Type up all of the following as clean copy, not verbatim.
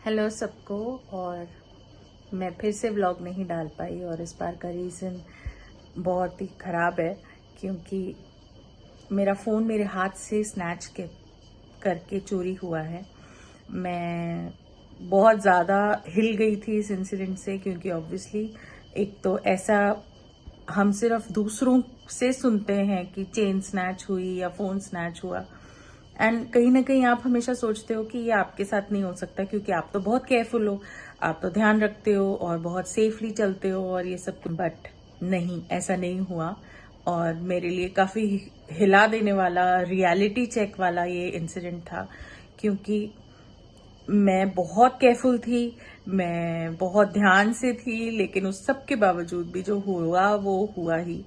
Hello सबको। और मैं फिर से व्लॉग नहीं डाल पाई और इस बार का रीज़न बहुत ही ख़राब है क्योंकि मेरा फ़ोन मेरे हाथ से स्नैच के करके चोरी हुआ है। मैं बहुत ज़्यादा हिल गई थी इस इंसिडेंट से क्योंकि ऑब्वियसली एक तो ऐसा हम सिर्फ दूसरों से सुनते हैं कि चेन स्नैच हुई या फ़ोन स्नैच हुआ, एंड कहीं ना कहीं आप हमेशा सोचते हो कि ये आपके साथ नहीं हो सकता क्योंकि आप तो बहुत केयरफुल हो, आप तो ध्यान रखते हो और बहुत सेफली चलते हो और ये सब। बट नहीं, ऐसा नहीं हुआ। और मेरे लिए काफ़ी हिला देने वाला, रियलिटी चेक वाला ये इंसिडेंट था क्योंकि मैं बहुत केयरफुल थी, मैं बहुत ध्यान से थी, लेकिन उस सब के बावजूद भी जो हुआ वो हुआ ही।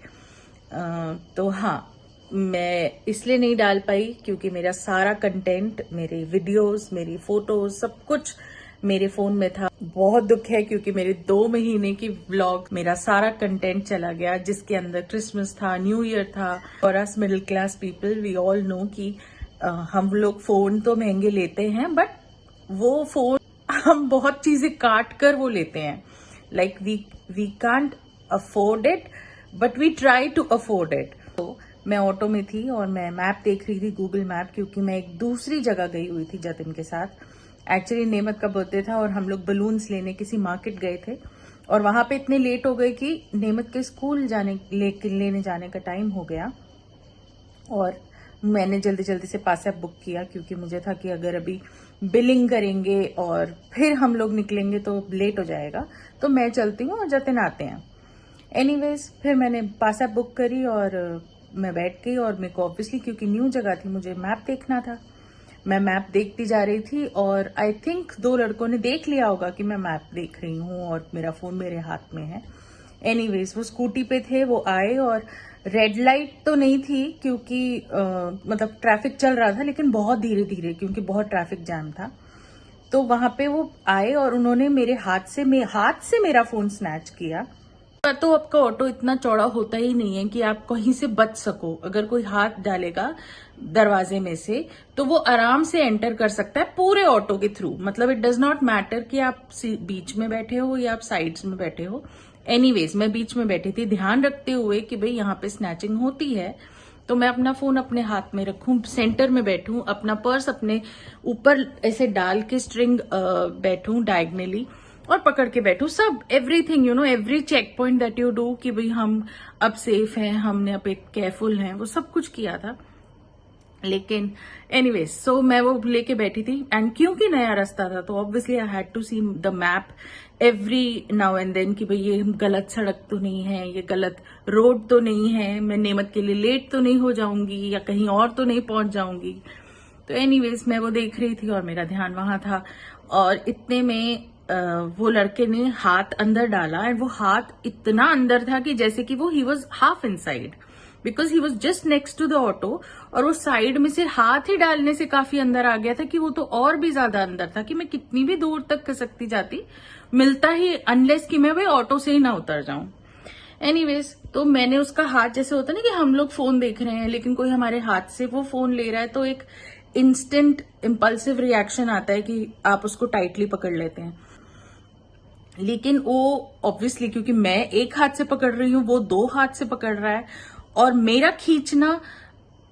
तो हाँ, मैं इसलिए नहीं डाल पाई क्योंकि मेरा सारा कंटेंट, मेरे वीडियोस, मेरी फोटोज, सब कुछ मेरे फोन में था। बहुत दुख है क्योंकि मेरे 2 महीने की व्लॉग, मेरा सारा कंटेंट चला गया जिसके अंदर क्रिसमस था, न्यू ईयर था। और us middle class people, we all know कि हम लोग फोन तो महंगे लेते हैं, बट वो फोन हम बहुत चीजें काट कर वो लेते हैं। Like we can't afford it but we try to afford it. तो मैं ऑटो में थी और मैं मैप देख रही थी, गूगल मैप, क्योंकि मैं एक दूसरी जगह गई हुई थी जतिन के साथ। एक्चुअली नेमत का बर्थडे था और हम लोग बलून्स लेने किसी मार्केट गए थे और वहां पे इतने लेट हो गए कि नेमत के स्कूल लेने जाने का टाइम हो गया। और मैंने जल्दी जल्दी से पास ऐप बुक किया क्योंकि मुझे था कि अगर अभी बिलिंग करेंगे और फिर हम लोग निकलेंगे तो लेट हो जाएगा, तो मैं चलती हूँ और जतिन आते हैं। एनीवेज, फिर मैंने पास ऐप बुक करी और मैं बैठ गई और मेरे को ऑब्वियसली क्योंकि न्यू जगह थी मुझे मैप देखना था। मैं मैप देखती जा रही थी और आई थिंक 2 लड़कों ने देख लिया होगा कि मैं मैप देख रही हूँ और मेरा फोन मेरे हाथ में है। एनीवेज, वो स्कूटी पे थे, वो आए और रेड लाइट तो नहीं थी क्योंकि मतलब ट्रैफिक चल रहा था, लेकिन बहुत धीरे धीरे क्योंकि बहुत ट्रैफिक जैम था। तो वहां पे वो आए और उन्होंने मेरे हाथ से मेरा फोन स्नैच किया। तो आपका ऑटो इतना चौड़ा होता ही नहीं है कि आप कहीं से बच सको। अगर कोई हाथ डालेगा दरवाजे में से तो वो आराम से एंटर कर सकता है पूरे ऑटो के थ्रू। मतलब इट डज नॉट मैटर कि आप बीच में बैठे हो या आप साइड्स में बैठे हो। एनीवेज, मैं बीच में बैठी थी ध्यान रखते हुए कि भाई यहाँ पे स्नैचिंग होती है, तो मैं अपना फोन अपने हाथ में रखूं, सेंटर में बैठूं, अपना पर्स अपने ऊपर ऐसे डाल के स्ट्रिंग बैठूं डायगनली और पकड़ के बैठूं। सब everything, every check point that you do कि भाई हम अब सेफ हैं, हमने अब एक केयरफुल हैं, वो सब कुछ किया था। लेकिन एनीवेज, सो मैं वो लेके बैठी थी एंड क्योंकि नया रास्ता था तो obviously I had to see the map every now and then कि भाई ये गलत सड़क तो नहीं है, ये गलत रोड तो नहीं है, मैं नेमत के लिए लेट तो नहीं हो जाऊंगी या कहीं और तो नहीं पहुंच जाऊंगी। तो एनीवेज, मैं वो देख रही थी और मेरा ध्यान वहां था और इतने में वो लड़के ने हाथ अंदर डाला एंड वो हाथ इतना अंदर था कि जैसे कि वो he was half inside because he was just next to the auto. और वो साइड में से हाथ ही डालने से काफी अंदर आ गया था कि वो तो और भी ज्यादा अंदर था कि मैं कितनी भी दूर तक खसकती जाती, मिलता ही, अनलेस कि मैं भाई ऑटो से ही ना उतर जाऊं। एनीवेज, तो मैंने उसका हाथ, जैसे होता ना कि हम लोग फोन देख रहे हैं लेकिन कोई हमारे हाथ से वो फोन ले रहा है तो एक इंस्टेंट इम्पल्सिव रिएक्शन आता है कि आप उसको टाइटली पकड़ लेते हैं। लेकिन वो ऑब्वियसली क्योंकि मैं एक हाथ से पकड़ रही हूं, वो 2 हाथ से पकड़ रहा है और मेरा खींचना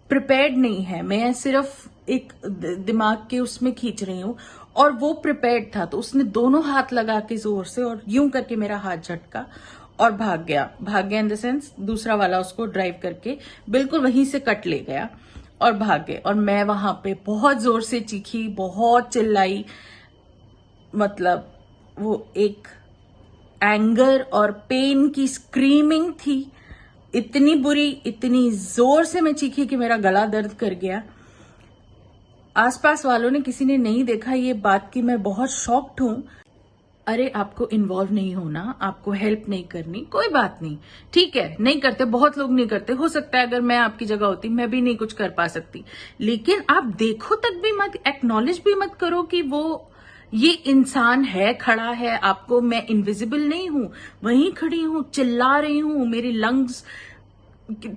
प्रिपेयर्ड नहीं है, मैं सिर्फ एक दिमाग के उसमें खींच रही हूं और वो प्रिपेयर्ड था। तो उसने दोनों हाथ लगा के जोर से और यूं करके मेरा हाथ झटका और भाग गया इन द सेंस दूसरा वाला उसको ड्राइव करके बिल्कुल वहीं से कट ले गया और भाग गए। और मैं वहां पे बहुत जोर से चीखी, बहुत चिल्लाई। मतलब वो एक एंगर और पेन की स्क्रीमिंग थी, इतनी बुरी, इतनी जोर से मैं चीखी कि मेरा गला दर्द कर गया। आसपास वालों ने, किसी ने नहीं देखा ये बात कि मैं बहुत शॉक्ड हूं। अरे, आपको इन्वॉल्व नहीं होना, आपको हेल्प नहीं करनी, कोई बात नहीं, ठीक है, नहीं करते, बहुत लोग नहीं करते, हो सकता है अगर मैं आपकी जगह होती मैं भी नहीं कुछ कर पा सकती, लेकिन आप देखो तक भी मत, एक्नॉलेज भी मत करो कि वो ये इंसान है, खड़ा है। आपको, मैं इनविजिबल नहीं हूं, वहीं खड़ी हूं, चिल्ला रही हूं, मेरी lungs,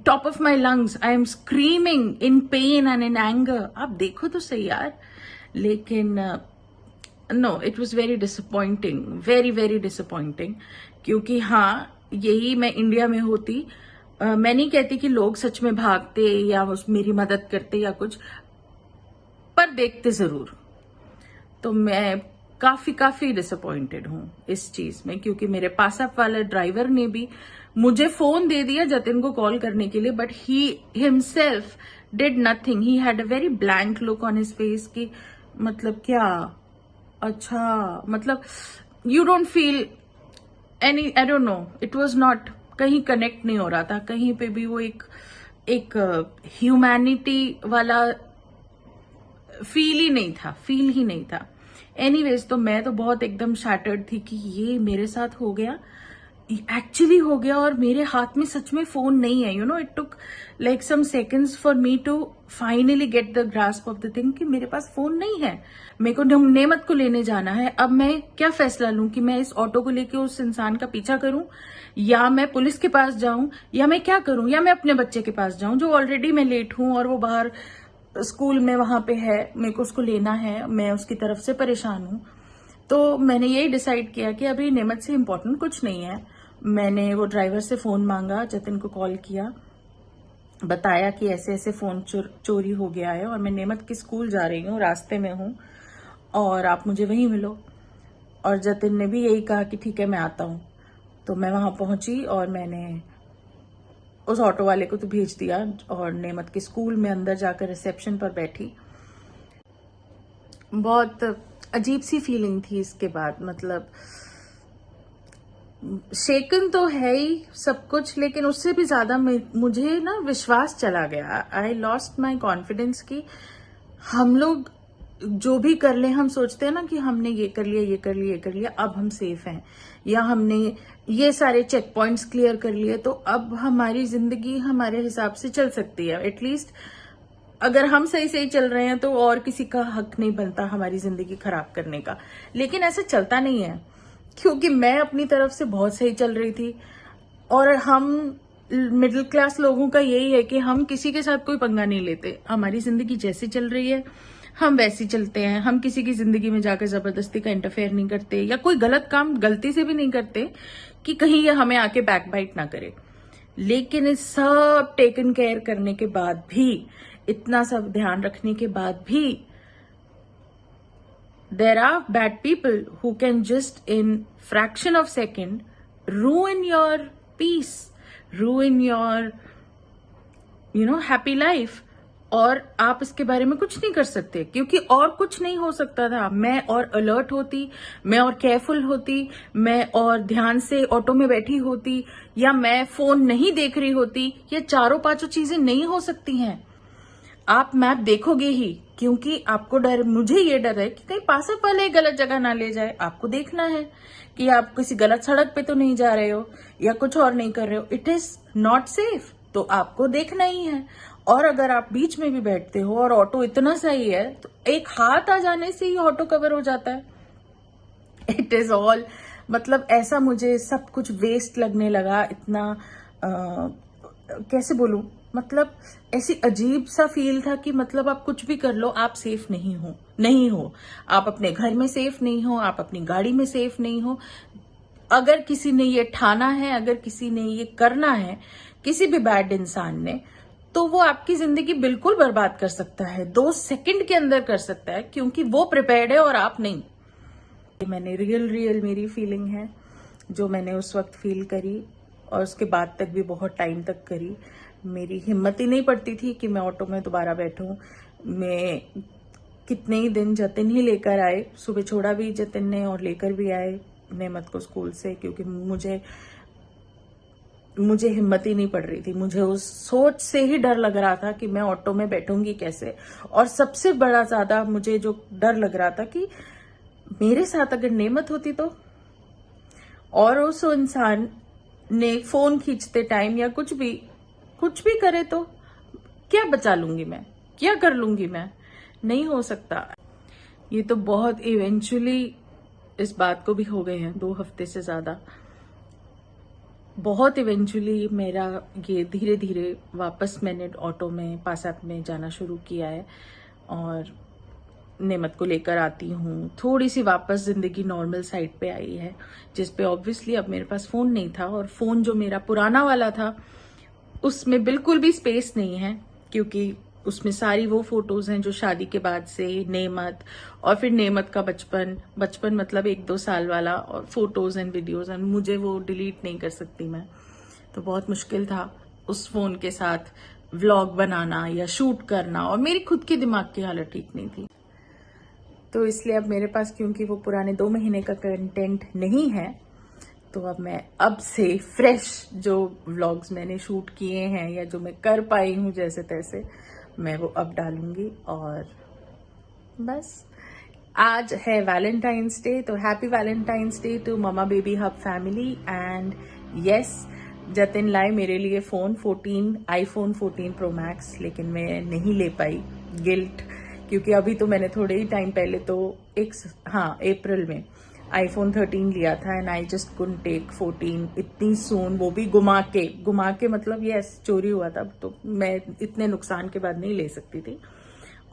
top of my lungs, I am screaming in pain and in anger. आप देखो तो सही यार। लेकिन no, it was very disappointing, very very disappointing. क्योंकि हाँ, यही मैं इंडिया में होती, मैं नहीं कहती कि लोग सच में भागते या मेरी मदद करते या कुछ, पर देखते जरूर। तो मैं काफी काफी डिसअपॉइंटेड हूं इस चीज में, क्योंकि मेरे पास अप वाले ड्राइवर ने भी मुझे फोन दे दिया जतिन को कॉल करने के लिए, but he himself did nothing. He had a very blank look on his face कि मतलब क्या, अच्छा, मतलब you don't feel any, I don't know, it was not, कहीं कनेक्ट नहीं हो रहा था कहीं पे भी। वो एक ह्यूमैनिटी वाला फील ही नहीं था, फील ही नहीं था। एनीवेज, तो मैं तो बहुत एकदम शैटर्ड थी कि ये मेरे साथ हो गया, एक्चुअली हो गया, और मेरे हाथ में सच में फोन नहीं है। You know, it took like some seconds for me to finally get the grasp of the thing कि मेरे पास फोन नहीं है। मेरे को नेमत को लेने जाना है। अब मैं क्या फैसला लूं कि मैं इस ऑटो को लेके उस इंसान का पीछा करूं, या मैं पुलिस के पास जाऊं, या मैं क्या करूं, या मैं अपने बच्चे के पास जाऊं जो ऑलरेडी मैं लेट हूं और वो बाहर स्कूल में वहां पे है, मेरे को उसको लेना है, मैं उसकी तरफ से परेशान हूं। तो मैंने यही डिसाइड किया कि अभी नेमत से इम्पोर्टेंट कुछ नहीं है। मैंने वो ड्राइवर से फोन मांगा, जतिन को कॉल किया, बताया कि ऐसे ऐसे फोन चोरी हो गया है और मैं नेमत के स्कूल जा रही हूँ, रास्ते में हूँ और आप मुझे वहीं मिलो। और जतिन ने भी यही कहा कि ठीक है, मैं आता हूँ। तो मैं वहां पहुंची और मैंने उस ऑटो वाले को तो भेज दिया और नेमत के स्कूल में अंदर जाकर रिसेप्शन पर बैठी। बहुत अजीब सी फीलिंग थी इसके बाद। मतलब शेकन तो है ही सब कुछ, लेकिन उससे भी ज्यादा मुझे ना विश्वास चला गया। आई लॉस्ट माई कॉन्फिडेंस कि हम लोग जो भी कर ले, हम सोचते हैं ना कि हमने ये कर लिया, ये कर लिया, ये कर लिया, अब हम सेफ हैं, या हमने ये सारे चेक पॉइंट्स क्लियर कर लिए, तो अब हमारी जिंदगी हमारे हिसाब से चल सकती है। एटलीस्ट अगर हम सही सही चल रहे हैं तो और किसी का हक नहीं बनता हमारी जिंदगी खराब करने का। लेकिन ऐसा चलता नहीं है, क्योंकि मैं अपनी तरफ से बहुत सही चल रही थी। और हम मिडिल क्लास लोगों का यही है कि हम किसी के साथ कोई पंगा नहीं लेते। हमारी जिंदगी जैसी चल रही है हम वैसी चलते हैं। हम किसी की जिंदगी में जाकर जबरदस्ती का इंटरफेयर नहीं करते, या कोई गलत काम गलती से भी नहीं करते कि कहीं ये हमें आके बैकबाइट ना करे। लेकिन इस सब टेकन केयर करने के बाद भी, इतना सब ध्यान रखने के बाद भी, there are bad people who can just in fraction of second ruin your peace, ruin your happy life। और आप इसके बारे में कुछ नहीं कर सकते, क्योंकि और कुछ नहीं हो सकता था। मैं और अलर्ट होती, मैं और केयरफुल होती, मैं और ध्यान से ऑटो में बैठी होती, या मैं फोन नहीं देख रही होती। ये चारों पांचों चीजें नहीं हो सकती हैं। आप मैप देखोगे ही, क्योंकि आपको डर, मुझे ये डर है कि कहीं पास वाले गलत जगह ना ले जाए। आपको देखना है कि आप किसी गलत सड़क पे तो नहीं जा रहे हो या कुछ और नहीं कर रहे हो। इट इज नॉट सेफ, तो आपको देखना ही है। और अगर आप बीच में भी बैठते हो और ऑटो इतना सही है, तो एक हाथ आ जाने से ही ऑटो कवर हो जाता है। इट इज ऑल, मतलब ऐसा मुझे सब कुछ वेस्ट लगने लगा। इतना कैसे बोलूं, मतलब ऐसी अजीब सा फील था कि मतलब आप कुछ भी कर लो, आप सेफ नहीं हो। आप अपने घर में सेफ नहीं हो, आप अपनी गाड़ी में सेफ नहीं हो। अगर किसी ने ये ठाना है, अगर किसी ने ये करना है, किसी भी बैड इंसान ने, तो वो आपकी जिंदगी बिल्कुल बर्बाद कर सकता है, 2 सेकंड के अंदर कर सकता है, क्योंकि वो प्रिपेयर्ड है और आप नहीं। मैंने रियल मेरी फीलिंग है जो मैंने उस वक्त फील करी, और उसके बाद तक भी बहुत टाइम तक करी। मेरी हिम्मत ही नहीं पड़ती थी कि मैं ऑटो में दोबारा बैठूं। मैं कितने ही दिन जतिन ही लेकर आए, सुबह छोड़ा भी जतिन ने और लेकर भी आए नेमत को स्कूल से, क्योंकि मुझे हिम्मत ही नहीं पड़ रही थी। मुझे उस सोच से ही डर लग रहा था कि मैं ऑटो में बैठूंगी कैसे। और सबसे बड़ा ज्यादा मुझे जो डर लग रहा था कि मेरे साथ अगर नेमत होती तो, और उस इंसान ने फोन खींचते टाइम या कुछ भी करे तो क्या बचा लूंगी मैं, क्या कर लूंगी मैं? नहीं हो सकता। ये तो बहुत इवेंचुअली इस बात को भी हो गए हैं 2 हफ्ते से ज्यादा। बहुत इवेंचुअली मेरा ये धीरे धीरे वापस मैंने ऑटो में पासअप में जाना शुरू किया है। और नेमत को लेकर आती हूँ, थोड़ी सी वापस जिंदगी नॉर्मल साइड पे आई है, जिस पे ऑब्वियसली अब मेरे पास फोन नहीं था, और फोन जो मेरा पुराना वाला था उसमें बिल्कुल भी स्पेस नहीं है, क्योंकि उसमें सारी वो फोटोज हैं जो शादी के बाद से, नेमत और फिर नेमत का बचपन मतलब 1-2 साल वाला, और फोटोज एंड वीडियोज, एंड मुझे वो डिलीट नहीं कर सकती मैं। तो बहुत मुश्किल था उस फोन के साथ व्लॉग बनाना या शूट करना, और मेरी खुद की दिमाग की हालत ठीक नहीं थी। तो इसलिए अब मेरे पास, क्योंकि वो पुराने 2 महीने का कंटेंट नहीं है, तो अब मैं अब से फ्रेश जो व्लॉग्स मैंने शूट किए हैं या जो मैं कर पाई हूँ जैसे तैसे, मैं वो अब डालूंगी। और बस आज है वैलेंटाइंस डे, तो happy Valentine's day to mama baby hub family. And yes, Jatin लाए मेरे लिए फोन आईफोन 14 प्रो मैक्स, लेकिन मैं नहीं ले पाई, गिल्ट, क्योंकि अभी तो मैंने थोड़े ही टाइम पहले तो अप्रैल में आईफोन 13 लिया था, and I just couldn't take 14 इतनी सून, वो भी घुमा के मतलब यस, चोरी हुआ था, तो मैं इतने नुकसान के बाद नहीं ले सकती थी,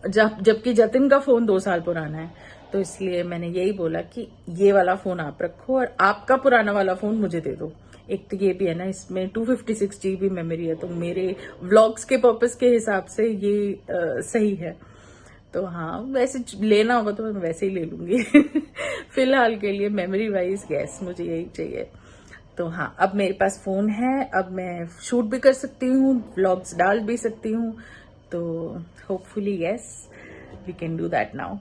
जबकि जतिन का फोन 2 साल पुराना है। तो इसलिए मैंने यही बोला कि ये वाला फोन आप रखो और आपका पुराना वाला फोन मुझे दे दो। एक तो ये भी है ना, इसमें 256 GB मेमोरी है, तो मेरे व्लॉग्स के पर्पस के हिसाब से ये सही है। तो हाँ, वैसे लेना होगा तो मैं वैसे ही ले लूंगी फिलहाल के लिए मेमोरी वाइज यस, मुझे यही चाहिए। तो हाँ, अब मेरे पास फोन है, अब मैं शूट भी कर सकती हूँ, व्लॉग्स डाल भी सकती हूँ, तो hopefully yes, we can do that now.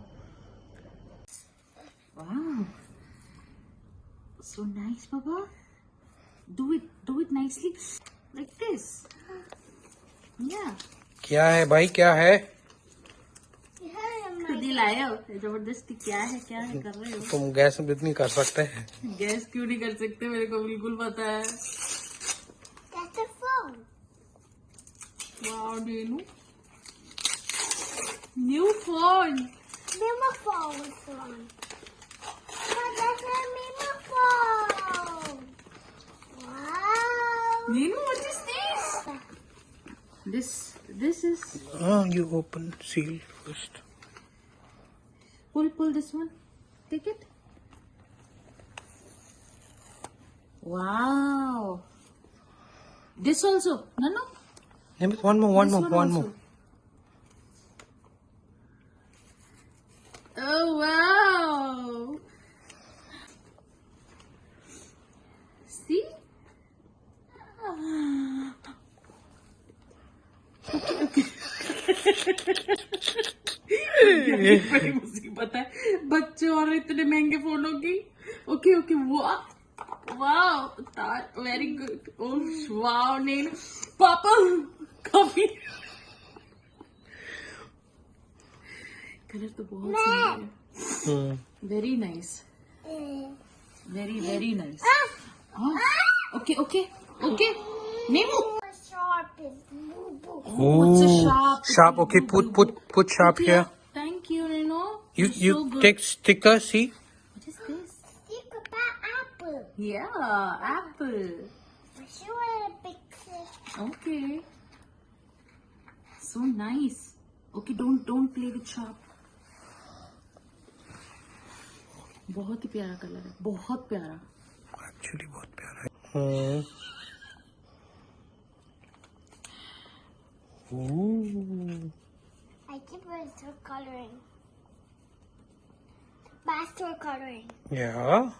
वाह, सो नाइस बाबा, do it nicely like this. Yeah, क्या है भाई, क्या है? खुद ही लाए हो जबरदस्ती, क्या है कर रहे हो? तुम गैस में नहीं कर सकते हैं? गैस क्यों नहीं कर सकते, मेरे को बिल्कुल पता है। That's a phone. Wow Denu, new phone. Memo phone. But that's a memo phone. Wow. Nenu, what is this? This is. Oh, you open seal first. Pull this one. Take it. Wow. This also. No. One more. Also. Oh wow. See? बड़ी मुसीबत है बच्चे और इतने महंगे फोनों की। Okay वाह, very good. वाह नेल, पापा काफी कलर तो बहुत सुंदर है, very nice, very nice. Okay नेमू, what's a sharp? Sharp. Okay, put sharp here. Thank you, Reno. You so good. take sticker. See. What is this? Think about apple. Yeah, apple. She want a picture. Okay. So nice. Okay, don't play with sharp. बहुत ही प्यारा colour है, बहुत प्यारा। Actually, बहुत प्यारा है। Ooh. I think we're still coloring. Master coloring. Yeah.